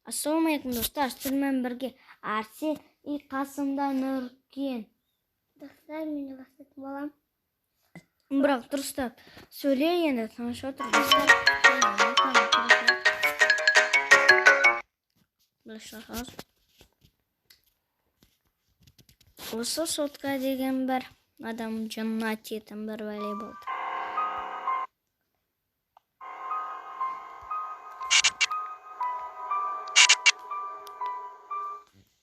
Ассалаумалейкум достар, сіздермен бірге Арсен и қасымда Нұркен. Достар, мені бастайтын болам. Бірақ дұрыстап сөйле, енді тыныш отыр достар. Осы сотқа деген бір адам жанына тиетін бір бәле болды.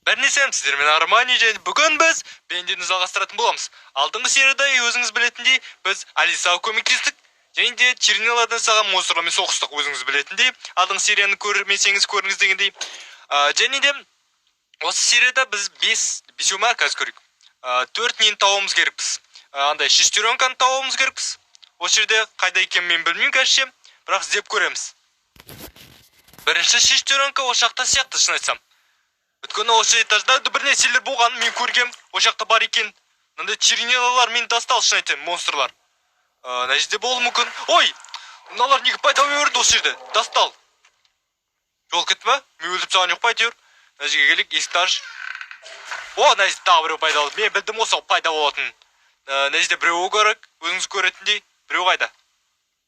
Бәрнесем, сіздермен Армани және бүгін біз бендені жалғастыратын боламыз. Алдыңғы серияда өзіңіз білетіндей, біз Алисаға көмектестік. Және де чернилардан саған монстрлармен соғыстық өзіңіз білетіндей. Алдыңғы серияны көрмесеңіз көріңіз дегендей. Және де осы серияда біз 5 ма қазір көрейік. 4 нені тауымыз керекпіз. Андай шестеренканы тауымыз керекпіз. Осы жерде қайда екенін мен білмеймін қазір, бірақ іздеп көреміз. Бірінші шестеренка ошақта сияқты шын айтсам. Өткені осы этажда бір нәрселер болған, мен көргем, ошақта бар екен. Мынандай чернилалар мені тастал шын айтсам, монстрлар. Мына жерде болуы мүмкін. Ой! Мыналар неге пайда берді осы жерде? Тастал. Жол кетті ме? Мен өліп саған жоқ па әйтеуір. Мына жерге келейік, есікті аш. О, мына жерде тағы біреу пайда болды. Мен білдім осы пайда болатын. Мына жерде біреу көрік, өзіңіз көретіндей. Біреу қайда?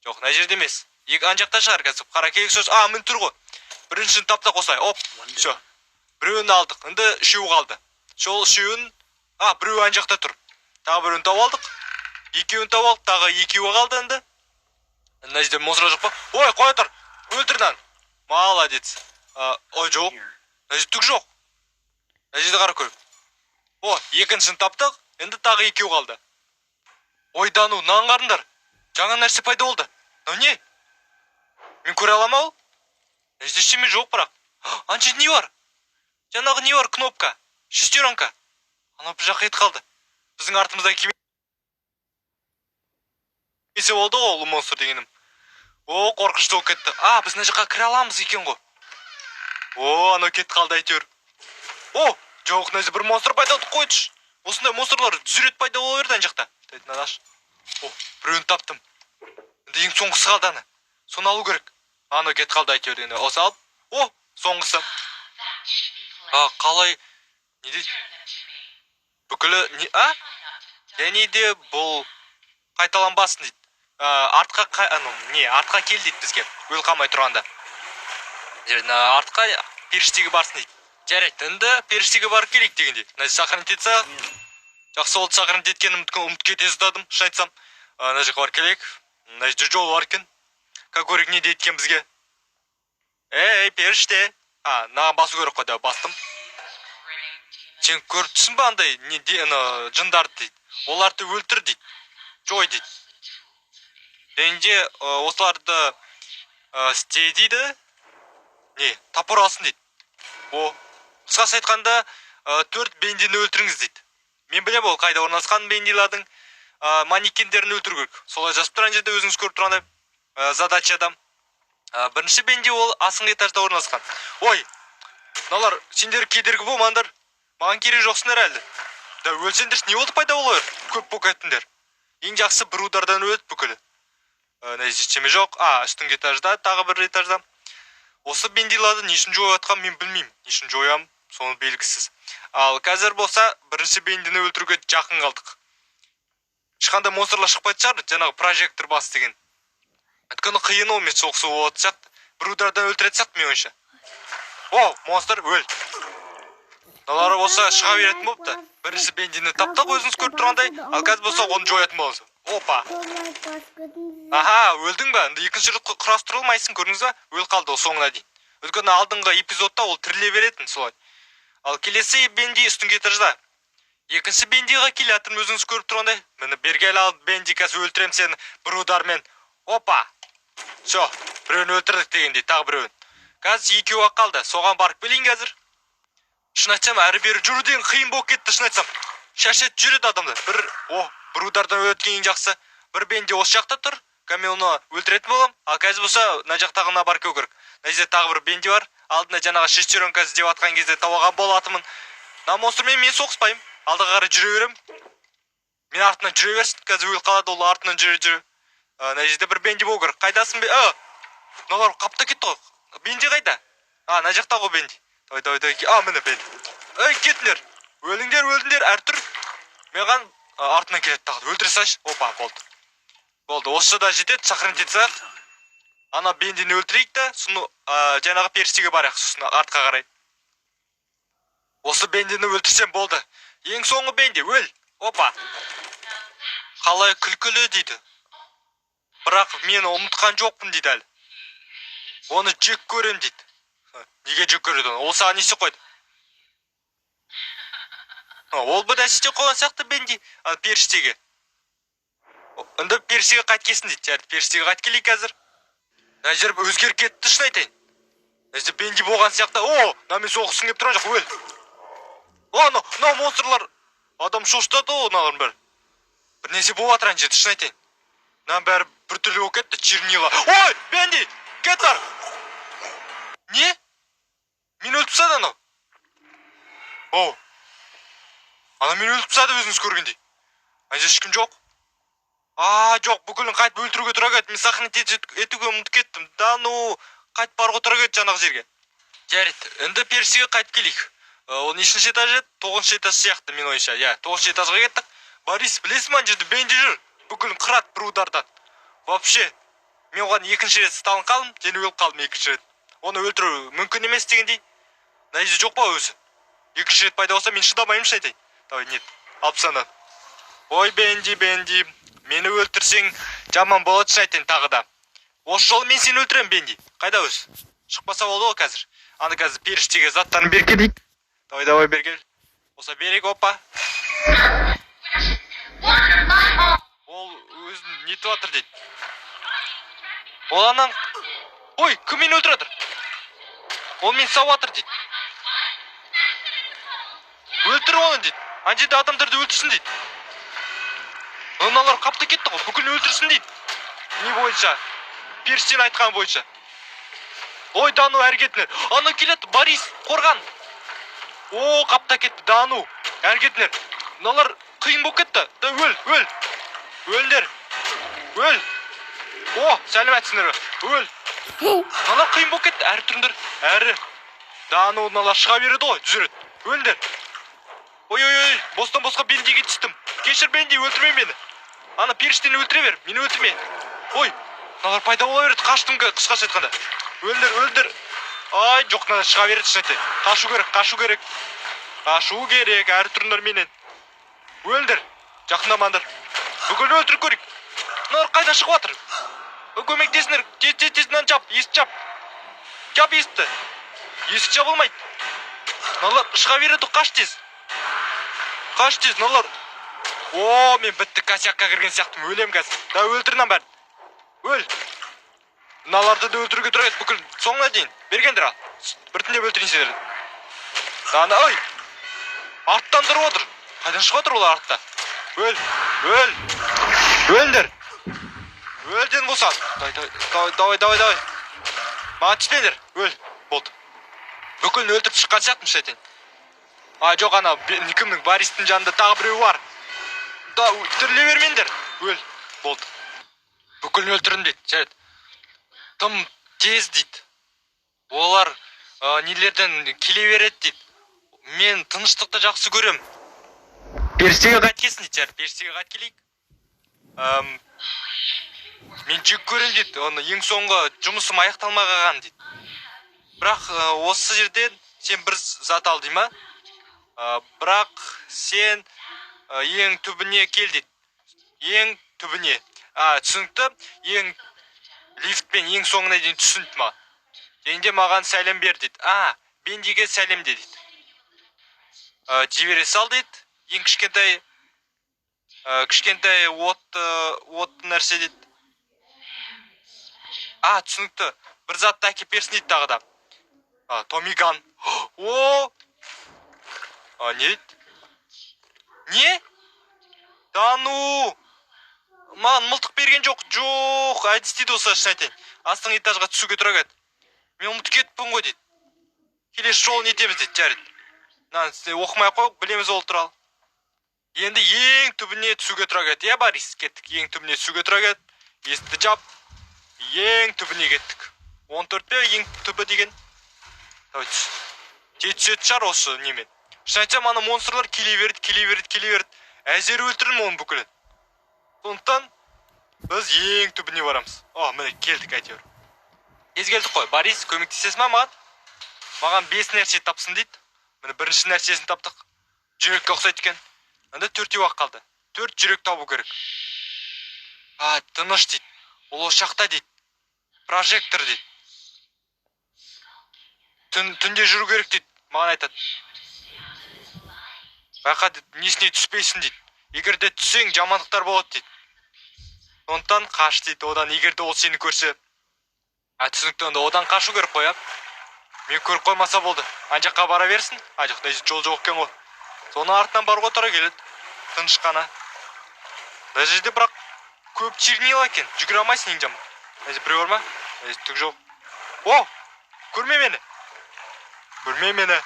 Жоқ, мына жерде емес. Ана жақта шығар қазір. Қара келік сөз. Мін тұр ғой. Біріншісін таптақ осылай. Оп, все. Біреуін алдық. Енді үшеу қалды. Сол үшеуін, біреу ана жақта тұр. Тағы біреуін тауып алдық. Екеуін тауып алдық. Тағы екеуі қалды енді. Мына жерде монстр жоқ па? Ой, қоя тұр. Өлтірден. Молодец. Ой, жоқ. Мына жерде түк жоқ. Мына жерде қара көріп. Екіншісін таптық. Енді тағы екеу қалды. Ойдану, наңғарындар. Жаңа нәрсе пайда болды. Не? Мен көре алам ау? Мына жерде ештеме жоқ бірақ. Ана жерде не бар? Жаңағы не бар? Кнопка. Шестеренка. Ана бір жаққа ет қалды. Біздің артымызда кемесе болды ғой ол монстр дегенім. Қорқынышты болып кетті. Біз мына жаққа кіре аламыз екен ғой. Анау кетті қалды әйтеуір. Жоқ, мына жерде бір монстр пайда болды, қойдыш. Осындай монстрлар жүрет пайда бола берді ана жақта. Біреуін таптым. Енді ең соңғысы қалды ана. Соны алу керек. Анау кетті қалды әйтеуір енді. Осы алып. Соңғысы. Қалай? Не дейді? Бүкілі не? Және де бұл қайталанбасын дейді. Артқа кел дейді бізге. Өл қалмай тұрғанда. Артқа періштеге барсын дейді. Жарайды, енді періштеге барып келейік дегенде. Мына сохранить етса, жақсы болды сохранить еткенім ұмыт кете ұстадым, шын айтсам. Мына жаққа барып келейік. Мына жерде жол бар екен. Как көрейік не дейді екен бізге. Ей, періште. Маған басу керек қой, бастым. Сен көріп түсін ба андай жындарды дейді. Оларды өлтір дейді. Жой дейді. Енді осыларды істе дейді. Тапыр алсын дейді. Қысқасы айтқанда 4 бендені өлтіріңіз дейді. Мен білем ол қайда орналасқан бендилардың манекендерін өлтіру керек. Солай жазып тұрған жерде өзіңіз көріп тұрғандай задачада. Бірінші бенди ол асыңғы этажда орналасқан. Мыналар сендер кедергі болмаңдар. Маған керек жоқсыңдар әлі. Өлсеңдер не болды пайда болар? Көп болып кеттіңдер. Ең жақсы бір удардан өледі бүкілі. Ештеме жоқ. Үстіңгі этажда, тағы бір этажда. Осы бендиларды не үшін жойып атқан мен білмеймін. Не үшін жоям, соны белгісіз. Ал қазір болса бірінші бендіні өлтіруге жақын қалдық. Ешқандай монстрлар шықпайды шығар, жаңағы прожектор бас деген. Өткені қиын ол мен соғысы болады сияқты. Бір удардан өлтіреді сияқты мен ойынша. Монстр өл. Мыналар болса шыға беретін болыпты. Бірінші бендіні таптық өзіңіз көріп тұрғандай, ал қазір болса оны жоятын боламыз. Өлдің ба? Екінші рет құрастырылмайсың, көрдіңіз ба? Өл қалды ол соңына дейін. Өткені алдыңғы эпизодта ол тіріле беретін солай. Ал келесі бенди үстіңгі этажда. Екінші бендиға келетін өзіңіз көріп тұрғандай. Мені бергел ал бенди қазір өлтірем сені бір удармен. Все, біреуін өлтірдік дегендей, тағы біреуін. Қазір екеуі қалды. Соған барып келейін қазір. Шын айтсам, әрі-бері жүру деген қиын болып кетті, шын айтсам. Шашет жүреді адамды. Бір удардан өткен ең жақсы. Бір бенди осы жақта тұр. Мен оны өлтіретін болам. Ал қазір болса, мына жақтағына барып келу керек. Мына жерде тағы бір бенди бар. Алдында жаңағы шестеренка іздеп атқан кезде тауған болатымын. Мына монстрмен мен соғыспаймын. Алдыға қарай жүре берем. Мен артынан жүре берсін. Қазір өліп қалады, ол артынан жүре. Мына жерде бір бенди болу керек. Қайдасың бе? Мыналар қапта кетті ғой. Бенди қайда? Ана жақта ғой Бенди. Давай. А, міне Бенди. Ей, кетіңдер. Өлдіңдер, Артур. Маған артынан келеді тағы. Өлтіре салшы. Опа, болды. Осы да жетеді, шақырын жетсақ. Ана Бендини өлтірейік та, соны жаңағы періштеге барайық, сосын артқа қарай. Осы Бендини өлтірсем болды. Ең соңғы Бенди, өл. Опа. Қалай күлкілі дейді. Бірақ мен ұмытқан жоқпын дейді әлі. Оны жек көрем дейді. Неге жек көреді оны? Ол саған несі қойды? Ол бұда істе қойған сияқты Бенди періштеге. Үнді періштеге қайт келсін дейді. Жарты періштеге қайт келейік қазір. Нәжір өзгер кетті шын айтайын. Нәжір Бенди болған сияқты. Мен соғысын кеп тұрған жоқ, өл. Монстрлар. Адам шошытады оналарын бәрі. Бір несе болып атыран жерді шын айтайын. Бәрі бір түрлі болып кетті, чернила. Ой, Бенди, кет бар. Не? Мен өлтіп сады анау. Ана мен өлтіп сады өзіңіз көргендей. Айжа ешкім жоқ. Жоқ, бүкілін қайт өлтіруге тұра кет. Мен сақын етуге ұмыт кеттім. Қайт барға тұра кет жаңағы жерге. Жарет, үнді персиге қайт келейік. Ол нешінші этаж еді? 9-шы этаж сияқты мен ойынша. 9-шы этажға кеттік. Борис, білесің ма жерді Бенди жүр. Бүкілін қырат бір удардан. Вообще, мен оған екінші рет сталын қалдым, және өліп қалдым екінші рет. Оны өлтіру мүмкін емес дегендей. Найзы жоқ па өзі? Екінші рет пайда болса мен шыдамаймын шайтайын. Давай, нет. Алып санан. Ой, Бенди. Мені өлтірсең жаман болады шайтайын тағы да. Осы жолы мен сені өлтірем, Бенди. Қайда өз? Шықпаса болды ғой қазір. Аны қазір періштеге заттарын берке дейік. Давай бергел. Оса берек, опа. Ол өзін нетіп атыр дейді. Ол анан... Ой, кім мені өлтір атыр? Ол мен сау атыр дейді. Өлтір оны дейді. Ана жерде адамдарды өлтірсін дейді. Оналар қапты кетті ғой, бүкіл өлтірсін дейді. Не бойынша? Періштен айтқан бойынша. Ой, Дану әргетінер. Ана келеді, Борис, қорған. Қапта кетті, Дану. Әргетінер. Оналар қиын болып кетті. Өл. Өлдер. Өл. Сәлеметсіңдер. Өл. Оналар қиын болып кетті, әрі түріндер. Әрі. Дану, оналар шыға береді ғой, жүреді. Өлдер. Ой, бостан босқа Бендиге түстім. Кешір, Бенди, өлтірме мені. Ана періштені өлтіре бер, мені өлтірме. Ой, мыналар пайда бола береді, қаштым қысқаша айтқанда. Өлдір. Ай, жоқ, мына шыға береді шынайты. Қашу керек, әр түріндер менен. Өлдір, жақындамаңдар. Бүкіл өлтіріп көрейік. Мыналар қайда шығып жатыр? Көмектесіңдер, тез жап, есік жап. Жап есікті. Есік жабылмайды. Мыналар шыға береді, қаш тез, мыналар. Мен бітті, косякқа кірген сияқтым, өлем қазір. Да өлтірінен бәрін. Өл. Мыналарды да өлтіруге тұра ет, бүкіл соңына дейін. Бергендір ал. Біртіндеп өлтірейін сендерді. Даны, ой. Арттан тұрып отыр. Қайдан шығып отыр олар артта? Өлдір. Өлден болса. Давай. Маған түспеңдер. Өл. Болды. Бүкілін өлтіріп шыққан сияқтым шайтен. Жоқ, ана кімнің Бористің жанында тағы біреу бар. Түрле бермендер. Өл. Болды. Бүкілін өлтірін дейді. Жарайды. Тым тез дейді. Олар нелерден келе береді дейді. Мен тыныштықты жақсы көрем. Періштеге қайт келсін дейді. Жарайды. Періштеге қайт келейік. Мен жек көрем дейді. Оны ең соңғы жұмысым аяқталмай қалған дейді. Бірақ осы жерден сен бір зат ал дейма. Бірақ сен ең түбіне кел дейді. Ең түбіне. Түсінікті. Лифтпен ең соңына дейін түсінді ма? Енді маған сәлем бер дейді. Бендиге сәлем де дейді. Жібере сал дейді. Ең кішкентай отты нәрсе дейді. Түсінікті. Бір затты әкеп берсін дейді тағы да. Томиган. Не дейді? Не? Дану! Маған мылтық берген жоқ. Әдіс дейді осы шын айтайын. Астың этажға түсуге тұра кет. Мен ұмытып кетіппін ғой дейді. Келесі жолы нетеміз дейді, жарайды. Оқымай қойық, білеміз ол туралы. Енді ең түбіне түсуге тұра кет. Борис, кеттік. Ең түбіне түсуге тұра кет. Есікті жап. Ең түбіне кеттік. 14 пе ең түбі деген. Давай түс. Жетісет шығар осы немен. Шын айтсам, ана монстрлар келе берді. Әзер өлтірдім оны бүкілін. Сондықтан біз ең түбіне барамыз. Міне келдік әйтеуір. Тез келдік қой. Борис, көмектесесің ме маған? Маған 5 нәрсе тапсын дейді. Міне бірінші нәрсесін таптық. Жүрекке ұқсайды екен. Анда 4-еу ақ қалды. 4 жүрек табу керек. Тыныш дейді. Ол ошақта дейді. Прожектор дейді. Түнде жүру керек дейді. Маған айтады. Байқа дейді, несіне түспейсің дейді. Егер де түссең жамандықтар болады дейді. Сондықтан қаш дейді. Одан егер де ол сені көрсе, түсінікті, онда одан қашу керек қой. Мен көріп қоймаса болды. Анжаққа бара берсін. Жоқ, жол жоқ екен ғой. Соны артынан баруға тура келеді. Тыныш қана. Мына жерде бірақ көп чернила екен. Жүгіре алмайсың ең жаман. Біреу бар ма? Түк жоқ. Көрме мені.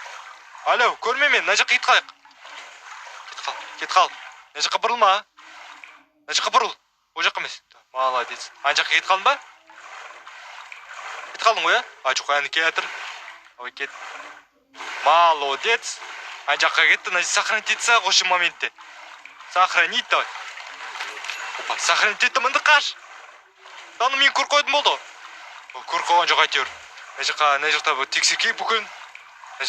Алло, көрме мені. Мына жаққа кет қалайық. Кет қал. Мына жаққа бұрылма. Мына жаққа бұрыл. Ол жаққа емес. Молодец. Ана жаққа кет қалдың ба? Кет қалдың ғой, жоқ, әні келатыр. Ой, кет. Молодец. Ана жаққа кетті. Мына сохранить етсі қошы моментте. Сохранить, давай. Сохранить етті, мінді қаш. Аны мен көр қойдым болды. Көр қойған жоқ әйтеуір. Мына жақта тексеркей бүкін.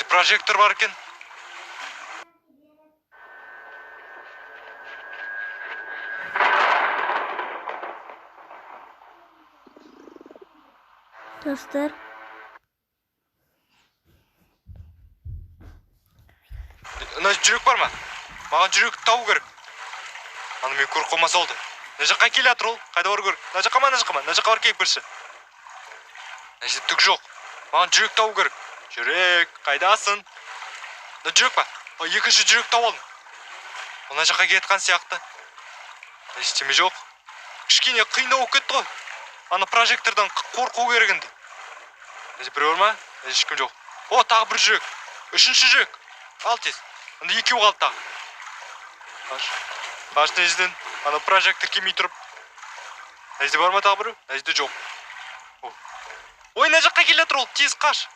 Прожектор бар екен. Достар, Мына жүрек бар ма? Маған жүрек табу керек. Аны мен көріп қоймаса болды. Мына жаққа келе жатыр ол. Қайда бару керек? Мына жаққа ма? Мына жаққа бар келіп бірші. Мына жерде түк жоқ. Маған жүрек табу керек. Жүрек, қайдасың? Мына жүрек па? Екінші жүрек тауып алдым. Мына жаққа кетқан сияқты. Ештеме жоқ. Кішкене қиындау болып кетті ғой. Ана прожектордан қорқу керек енді. Біреу бар ма? Ешкім жоқ. Тағы бір жүрек. Үшінші жүрек. Ал тез. Анда екеу қалды тағы. Қаш нежден. Ана прожектор келмей тұрып. Нежде бар ма тағы біреу? Нежде жоқ. Мына жаққа келе жатыр ол. Тез қаш.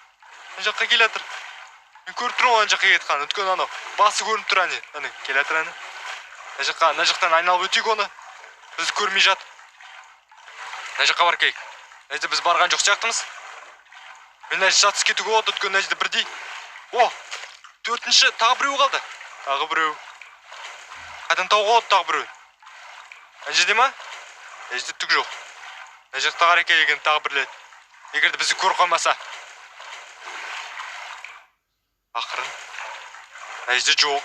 Мына жаққа келе жатыр. Мен көріп тұрмын ана жаққа кетқан. Өткен анау басы көрініп тұр әне. Әне келе жатыр әне. Мына жақтан айналып өтейік оны. Біз көрмей жатып. Мына жаққа бар кейк. Нәжде біз барған жоқ сияқтымыз. Мен нәжде жатыс кетуге болады, өткен нәжде бірдей. Төртінші, тағы біреу қалды. Тағы біреу. Қайдан тауға болады тағы біреу. Нәжде ма? Нәжде түк жоқ. Мына жақта қарай келген тағы бірледі. Егерде бізді көр қоймаса. Ақырын. Нәжде жоқ.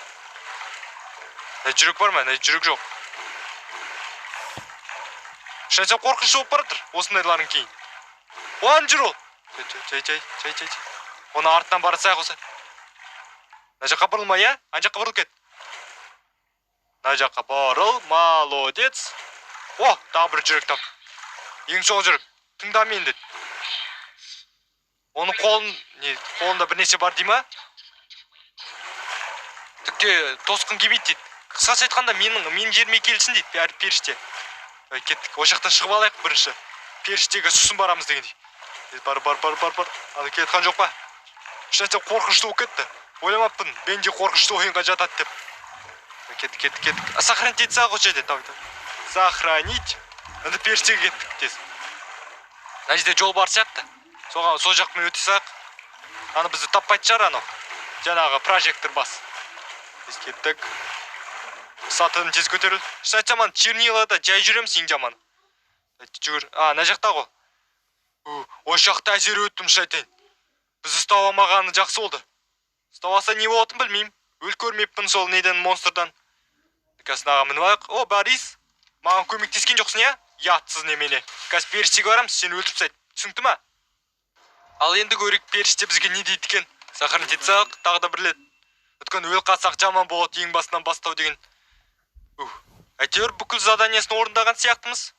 Нәжде жүрек бар ма? Нәжде жүрек жоқ. Шанша қорқыншы болып баратыр, осындайларын кейін. Оған жүр ол. Жай. Оны артынан барысайық осы. Мына жаққа бұрылма, Ана жаққа бұрыл кет. Мына жаққа бұрыл, молодец. Тағы бір жүрек тап. Ең соңғы жүрек. Тыңда мен деді. Оның қолында бірнеше бар дей ма? Түкте тосқын кебейді дейді. Қысқаша айтқанда менің жеріме келсін дейді, бәрі періште. Кеттік, ошақтан шығып алайық бірінші. Періштегі сұсын барамыз дегендей. Бар. Аны кетқан жоқ па? Шынайса қорқынышты болып кетті. Ойламаппын, мен де қорқынышты ойынға жатады деп. Кеттік. Сохранить етсе қойшы еді. Сохранить. Енді періштеге кеттік тез. Мына жерде жол бар сияқты. Сол жақпен өте сақ. Аны бізді таппайды шығар анау. Жаңағы прожектор бас. Тез кеттік. Сатыдан тез көтеріл. Шынайса ман чернилада жай жүреміз ең жаман. Жүгір. Мына жақта ғой. Ой жақта әзер өттім шайтан. Біз ұстау алмағаны жақсы болды. Ұстау алса не болатын білмеймін. Өл көрмеппін сол неден монстрдан. Қазір аға мініп алайық. Борис, маған көмектескен жоқсың, Ятсыз немене. Қазір періштеге барамыз, сені өлтіріп тастайды. Түсінікті ма? Ал енді көрейік періште бізге не дейді екен. Сохранить етсақ, тағы да бірледі. Өткен өл қатсақ жаман болады ең басынан бастау деген. Әйтеуір бүкіл заданиесін орындаған сияқтымыз.